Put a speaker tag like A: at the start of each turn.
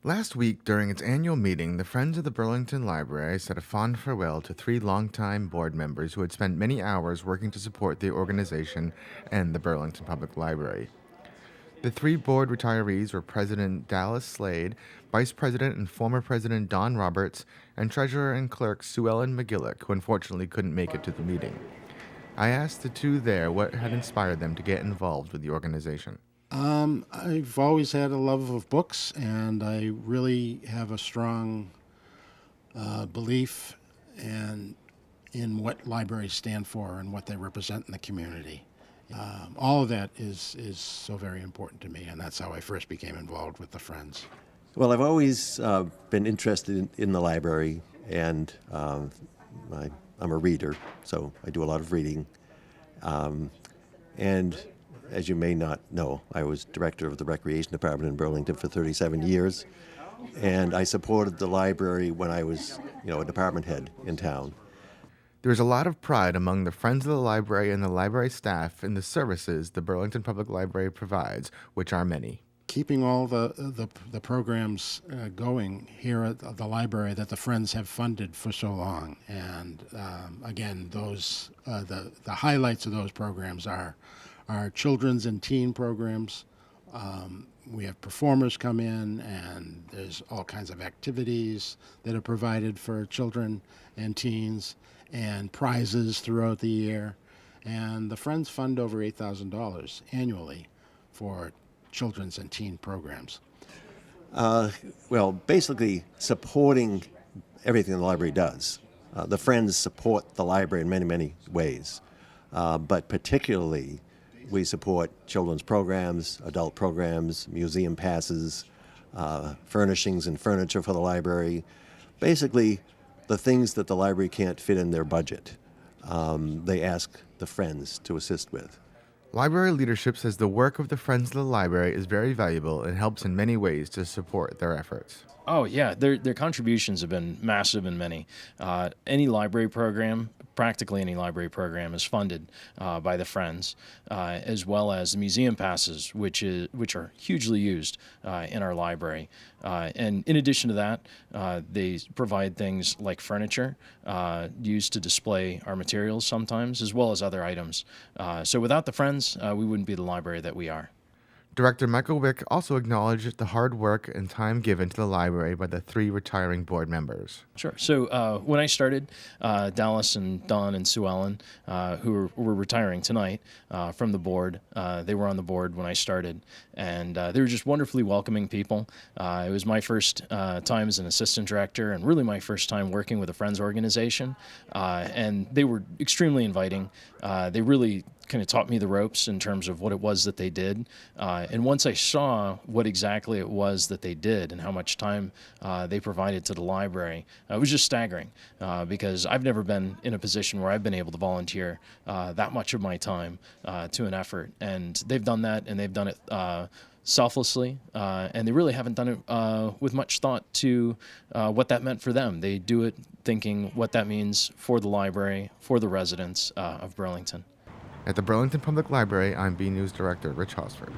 A: Last week, during its annual meeting, the Friends of the Burlington Library said a fond farewell to three longtime board members who had spent many hours working to support the organization and the Burlington Public Library. The three board retirees were President Dallas Slade, Vice President and former President Don Roberts, and Treasurer and Clerk Sue Ellen McGillick, who unfortunately couldn't make it to the meeting. I asked the two there what had inspired them to get involved with the organization.
B: I've always had a love of books, and I really have a strong belief in what libraries stand for and what they represent in the community. All of that is so very important to me, and that's how I first became involved with the Friends.
C: Well, I've always been interested in the library, and I'm a reader, so I do a lot of reading. And as you may not know, I was director of the Recreation Department in Burlington for 37 years, and I supported the library when I was, a department head in town.
A: There is a lot of pride among the Friends of the Library and the library staff in the services the Burlington Public Library provides, which are many.
B: Keeping all the programs going here at the library that the Friends have funded for so long, and again, those the highlights of those programs are our children's and teen programs. We have performers come in, and there's all kinds of activities that are provided for children and teens, and prizes throughout the year. And the Friends fund over $8,000 annually for children's and teen programs.
C: Well, basically supporting everything the library does. The Friends support the library in many, many ways, but particularly we support children's programs, adult programs, museum passes, furnishings and furniture for the library. Basically, the things that the library can't fit in their budget, they ask the Friends to assist with.
A: Library leadership says the work of the Friends of the Library is very valuable and helps in many ways to support their efforts.
D: Oh, yeah. Their contributions have been massive and many. Any library program, practically any library program, is funded by the Friends, as well as the museum passes, which are hugely used in our library. And in addition to that, they provide things like furniture used to display our materials sometimes, as well as other items. So without the Friends, we wouldn't be the library that we are.
A: Director Michael Wick also acknowledged the hard work and time given to the library by the three retiring board members.
D: Sure. So when I started, Dallas and Don and Sue Ellen, who were retiring tonight from the board, they were on the board when I started, and they were just wonderfully welcoming people. It was my first time as an assistant director, and really my first time working with a Friends organization, and they were extremely inviting. They really kind of taught me the ropes in terms of what it was that they did. And once I saw what exactly it was that they did and how much time they provided to the library, it was just staggering because I've never been in a position where I've been able to volunteer that much of my time to an effort. And they've done that, and they've done it selflessly, and they really haven't done it with much thought to what that meant for them. They do it thinking what that means for the library, for the residents of Burlington.
A: At the Burlington Public Library, I'm B News Director Rich Hosford.